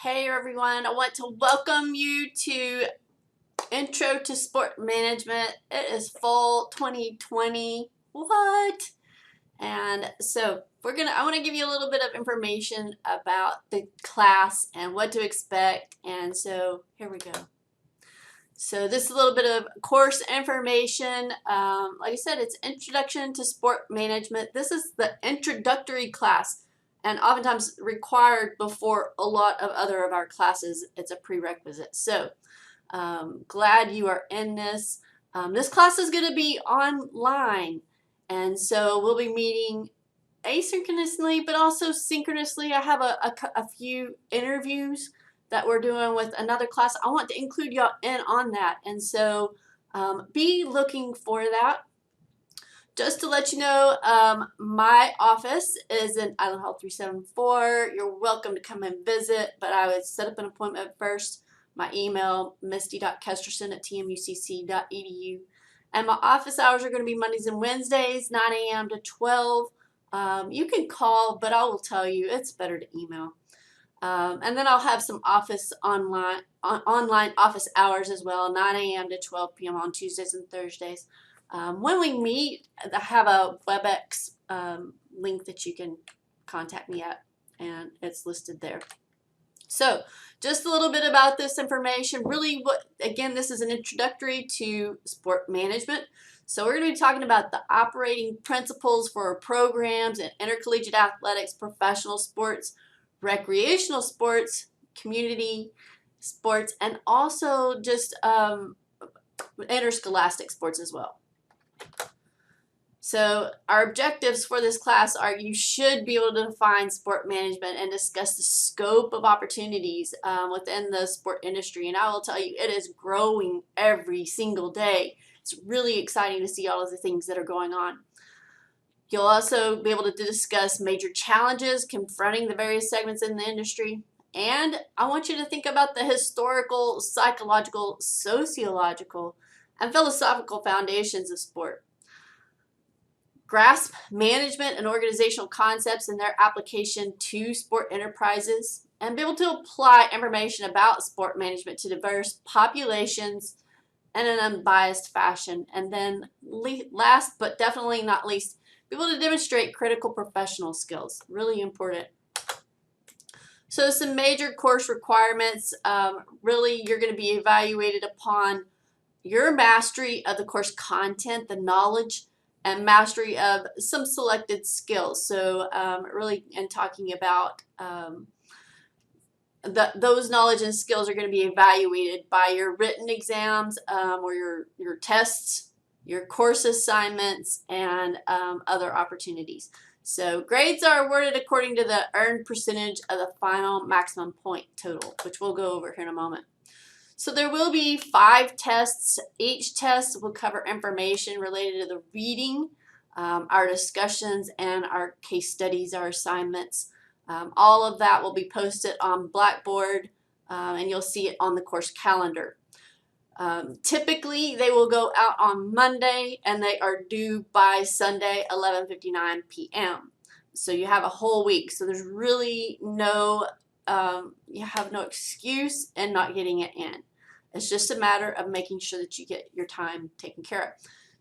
Hey everyone, I want to welcome you to Intro to Sport Management. It is fall 2020. What? And so I want to give you a little bit of information about the class and what to expect. And so here we go. So this is a little bit of course information. Like I said, it's Introduction to Sport Management. This is the introductory class and oftentimes required before a lot of other of our classes. It's a prerequisite. So glad you are in this. This class is going to be online, and so we'll be meeting asynchronously but also synchronously. I have a few interviews that we're doing with another class. I want to include y'all in on that, and so be looking for that. Just to let you know, my office is in Island Hall 374. You're welcome to come and visit, but I would set up an appointment first. My email, misty.kesterson@tmucc.edu. And my office hours are going to be Mondays and Wednesdays, 9 a.m. to 12. You can call, but I will tell you it's better to email. And then I'll have some online office hours as well, 9 a.m. to 12 p.m. on Tuesdays and Thursdays. When we meet, I have a WebEx link that you can contact me at, and it's listed there. So just a little bit about this information. Really, again, this is an introductory to sport management. So we're going to be talking about the operating principles for programs in intercollegiate athletics, professional sports, recreational sports, community sports, and also just interscholastic sports as well. So our objectives for this class are you should be able to define sport management and discuss the scope of opportunities within the sport industry. And I will tell you, it is growing every single day. It's really exciting to see all of the things that are going on. You'll also be able to discuss major challenges confronting the various segments in the industry. And I want you to think about the historical, psychological, sociological, and philosophical foundations of sport. Grasp management and organizational concepts and their application to sport enterprises, and be able to apply information about sport management to diverse populations in an unbiased fashion. And then last but definitely not least, be able to demonstrate critical professional skills. Really important. So some major course requirements. Really, you're going to be evaluated upon your mastery of the course content, the knowledge, and mastery of some selected skills. So really, and talking about those knowledge and skills are going to be evaluated by your written exams or your tests, your course assignments, and other opportunities. So grades are awarded according to the earned percentage of the final maximum point total, which we'll go over here in a moment. So there will be 5 tests. Each test will cover information related to the reading, our discussions, and our case studies, our assignments. All of that will be posted on Blackboard, and you'll see it on the course calendar. Typically, they will go out on Monday, and they are due by Sunday, 11:59 p.m. So you have a whole week. So there's really you have no excuse in not getting it in. It's just a matter of making sure that you get your time taken care of.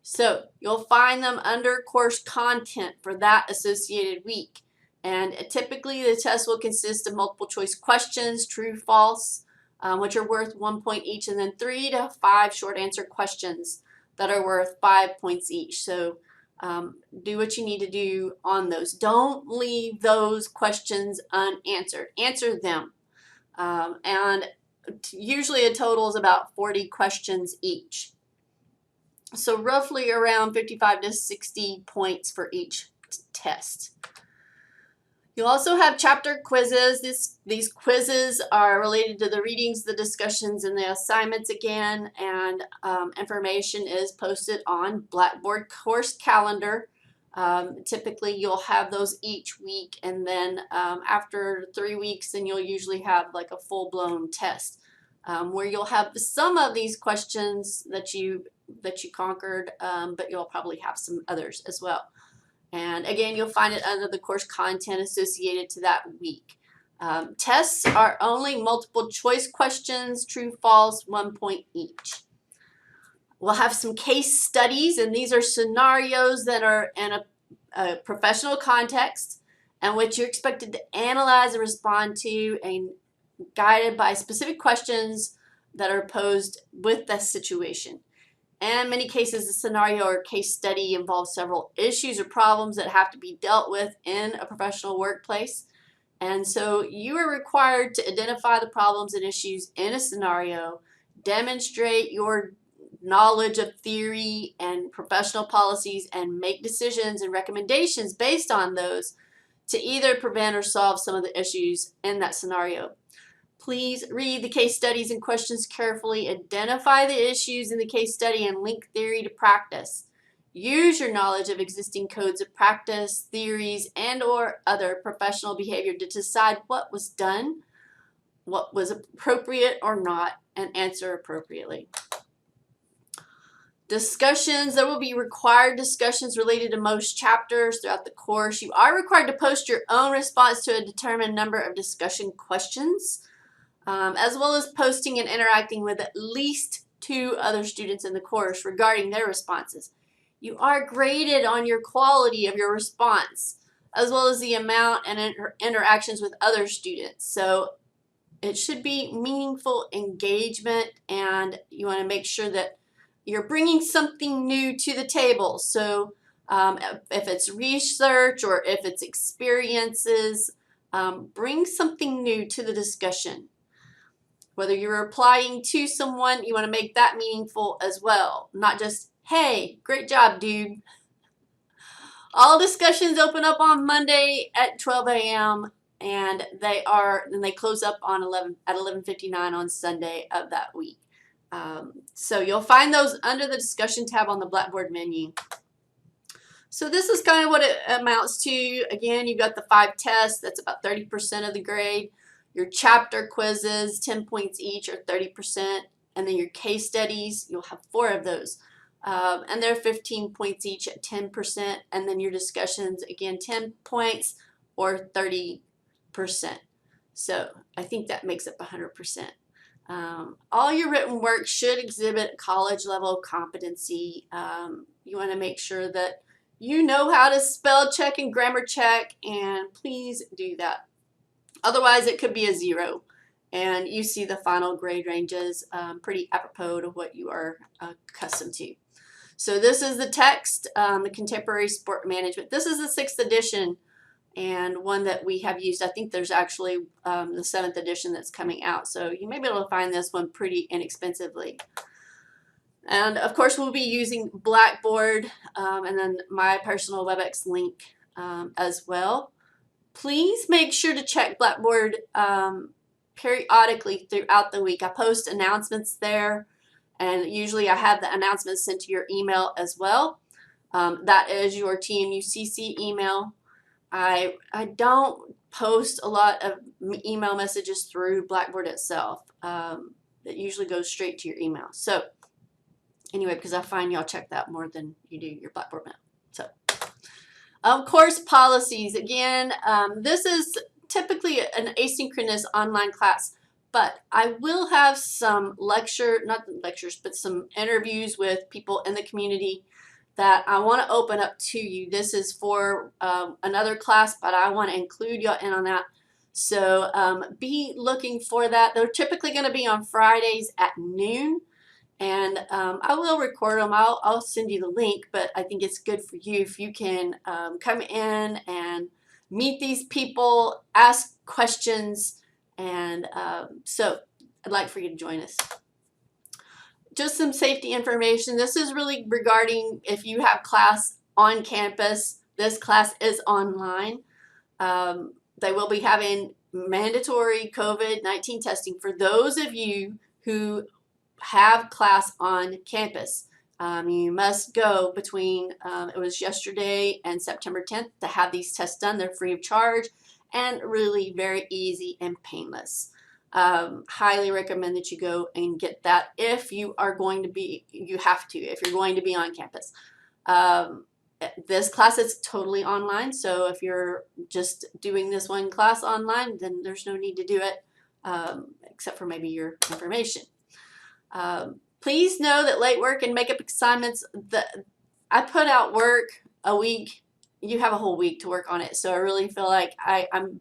So you'll find them under course content for that associated week. And typically the test will consist of multiple choice questions, true, false, which are worth 1 point each, and then 3 to 5 short answer questions that are worth 5 points each. So do what you need to do on those. Don't leave those questions unanswered. Answer them. And usually a total is about 40 questions each. So roughly around 55 to 60 points for each test. You'll also have chapter quizzes. These quizzes are related to the readings, the discussions, and the assignments again, and information is posted on Blackboard course calendar. Typically you'll have those each week, and then after 3 weeks then you'll usually have like a full-blown test where you'll have some of these questions that you conquered, but you'll probably have some others as well. And again, you'll find it under the course content associated to that week. Tests are only multiple choice questions, true, false, 1 point each. We'll have some case studies, and these are scenarios that are in a professional context and which you're expected to analyze and respond to, and guided by specific questions that are posed with the situation. And in many cases, the scenario or case study involves several issues or problems that have to be dealt with in a professional workplace. And so you are required to identify the problems and issues in a scenario, demonstrate your knowledge of theory and professional policies, and make decisions and recommendations based on those to either prevent or solve some of the issues in that scenario. Please read the case studies and questions carefully, identify the issues in the case study, and link theory to practice. Use your knowledge of existing codes of practice, theories, and or other professional behavior to decide what was done, what was appropriate or not, and answer appropriately. Discussions, there will be required discussions related to most chapters throughout the course. You are required to post your own response to a determined number of discussion questions, as well as posting and interacting with at least 2 other students in the course regarding their responses. You are graded on your quality of your response, as well as the amount and interactions with other students. So it should be meaningful engagement, and you want to make sure that you're bringing something new to the table. So if it's research or if it's experiences, bring something new to the discussion. Whether you're replying to someone, you want to make that meaningful as well. Not just, hey, great job, dude. All discussions open up on Monday at 12 a.m. and they close up on 11:59 on Sunday of that week. So you'll find those under the discussion tab on the Blackboard menu. So this is kind of what it amounts to. Again, you've got the 5 tests. That's about 30% of the grade. Your chapter quizzes, 10 points each, or 30%. And then your case studies, you'll have 4 of those. And they're 15 points each at 10%. And then your discussions, again, 10 points or 30%. So I think that makes up 100%. All your written work should exhibit college level competency. You want to make sure that you know how to spell check and grammar check, and please do that. Otherwise, it could be a 0, and you see the final grade ranges pretty apropos to what you are accustomed to. So this is the text, the Contemporary Sport Management. This is the 6th edition, and one that we have used. I think there's actually the 7th edition that's coming out, so you may be able to find this one pretty inexpensively. And of course, we'll be using Blackboard and then my personal WebEx link as well. Please make sure to check Blackboard periodically throughout the week. I post announcements there, and usually I have the announcements sent to your email as well. That is your TMUCC email. I don't post a lot of email messages through Blackboard itself. It usually goes straight to your email. So anyway, because I find y'all check that more than you do your Blackboard mail. So course policies. Again, this is typically an asynchronous online class, but I will have some not lectures, but some interviews with people in the community that I want to open up to you. This is for another class, but I want to include y'all in on that. So be looking for that. They're typically going to be on Fridays at noon, and I will record them. I'll send you the link, but I think it's good for you if you can come in and meet these people, ask questions, and so I'd like for you to join us. Just some safety information. This is really regarding if you have class on campus. This class is online. They will be having mandatory COVID-19 testing for those of you who have class on campus. You must go between, it was yesterday and September 10th to have these tests done. They're free of charge and really very easy and painless. Highly recommend that you go and get that if you are going to be, you have to, if you're going to be on campus. This class is totally online, so if you're just doing this one class online, then there's no need to do it, except for maybe your information. Please know that late work and makeup assignments, I put out work a week. You have a whole week to work on it, so I really feel like I'm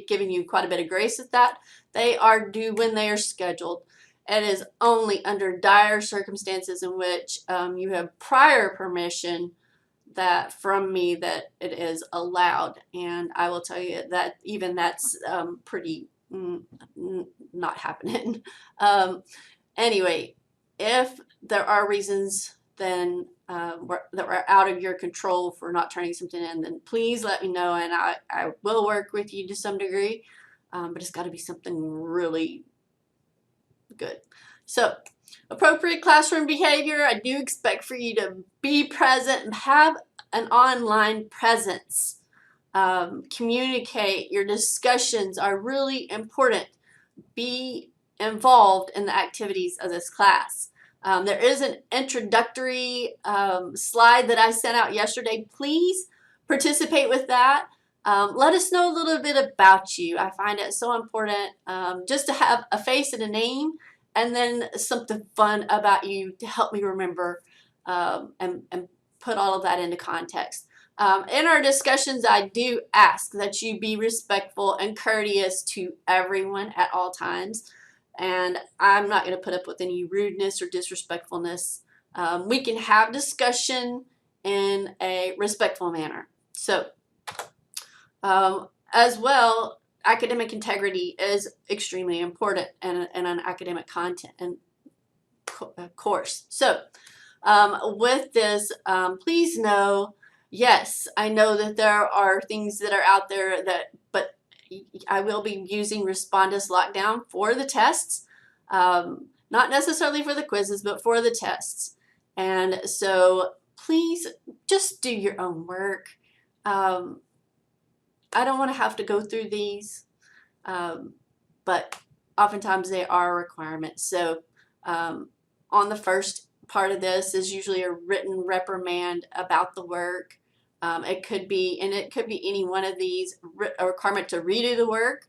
giving you quite a bit of grace with that. They are due when they are scheduled. It is only under dire circumstances in which you have prior permission that from me that it is allowed, and I will tell you that even that's pretty not happening. Anyway, if there are reasons then that are out of your control for not turning something in, then please let me know, and I will work with you to some degree, but it's got to be something really good. So, appropriate classroom behavior. I do expect for you to be present and have an online presence. Communicate. Your discussions are really important. Be involved in the activities of this class. There is an introductory slide that I sent out yesterday. Please participate with that. Let us know a little bit about you. I find it so important just to have a face and a name, and then something fun about you to help me remember and put all of that into context. In our discussions, I do ask that you be respectful and courteous to everyone at all times. And I'm not going to put up with any rudeness or disrespectfulness. We can have discussion in a respectful manner. So, as well, academic integrity is extremely important in an academic content and course. So, with this, please know, yes, I know that there are things that are out there but I will be using Respondus Lockdown for the tests, not necessarily for the quizzes, but for the tests. And so please just do your own work. I don't want to have to go through these, but oftentimes they are a requirement. So on the first part of this is usually a written reprimand about the work. It could be any one of these, a requirement to redo the work,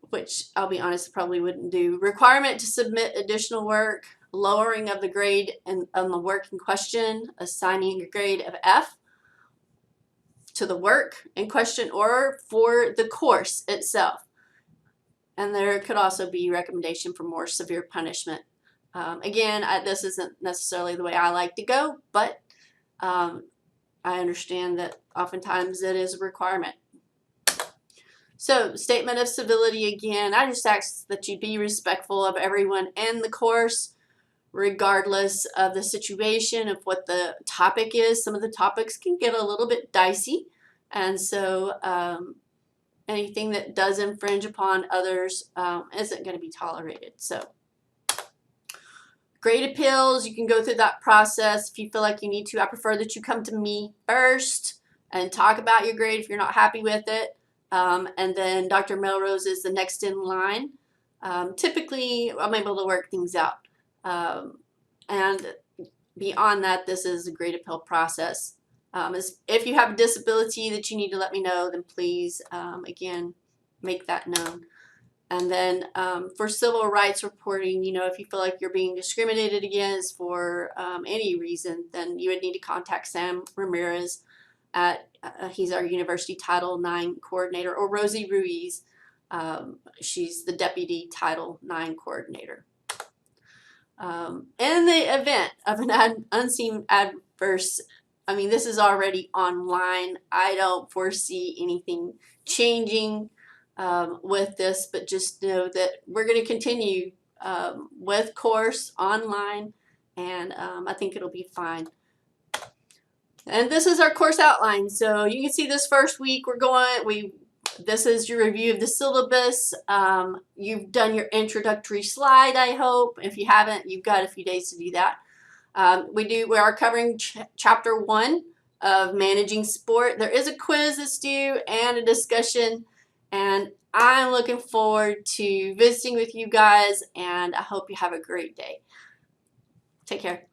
which I'll be honest, probably wouldn't do. Requirement to submit additional work, lowering of the grade on the work in question, assigning a grade of F to the work in question or for the course itself. And there could also be recommendation for more severe punishment. Again, this isn't necessarily the way I like to go, but I understand that oftentimes it is a requirement. So, statement of civility again, I just ask that you be respectful of everyone in the course, regardless of the situation, of what the topic is. Some of the topics can get a little bit dicey, and so anything that does infringe upon others isn't going to be tolerated. So, grade appeals, you can go through that process if you feel like you need to. I prefer that you come to me first and talk about your grade if you're not happy with it. And then Dr. Melrose is the next in line. Typically, I'm able to work things out. And beyond that, this is a grade appeal process. If you have a disability that you need to let me know, then please, again, make that known. And then for civil rights reporting, you know, if you feel like you're being discriminated against for any reason, then you would need to contact Sam Ramirez at, he's our University Title IX coordinator, or Rosie Ruiz. She's the Deputy Title IX coordinator. In the event of an unseen adverse, I mean, this is already online. I don't foresee anything changing with this, but just know that we're going to continue with course online, and I think it'll be fine. And this is our course outline. So you can see this first week this is your review of the syllabus. You've done your introductory slide, I hope. If you haven't, you've got a few days to do that. We are covering chapter 1 of managing sport. There is a quiz that's due and a discussion, and I'm looking forward to visiting with you guys, and I hope you have a great day. Take care.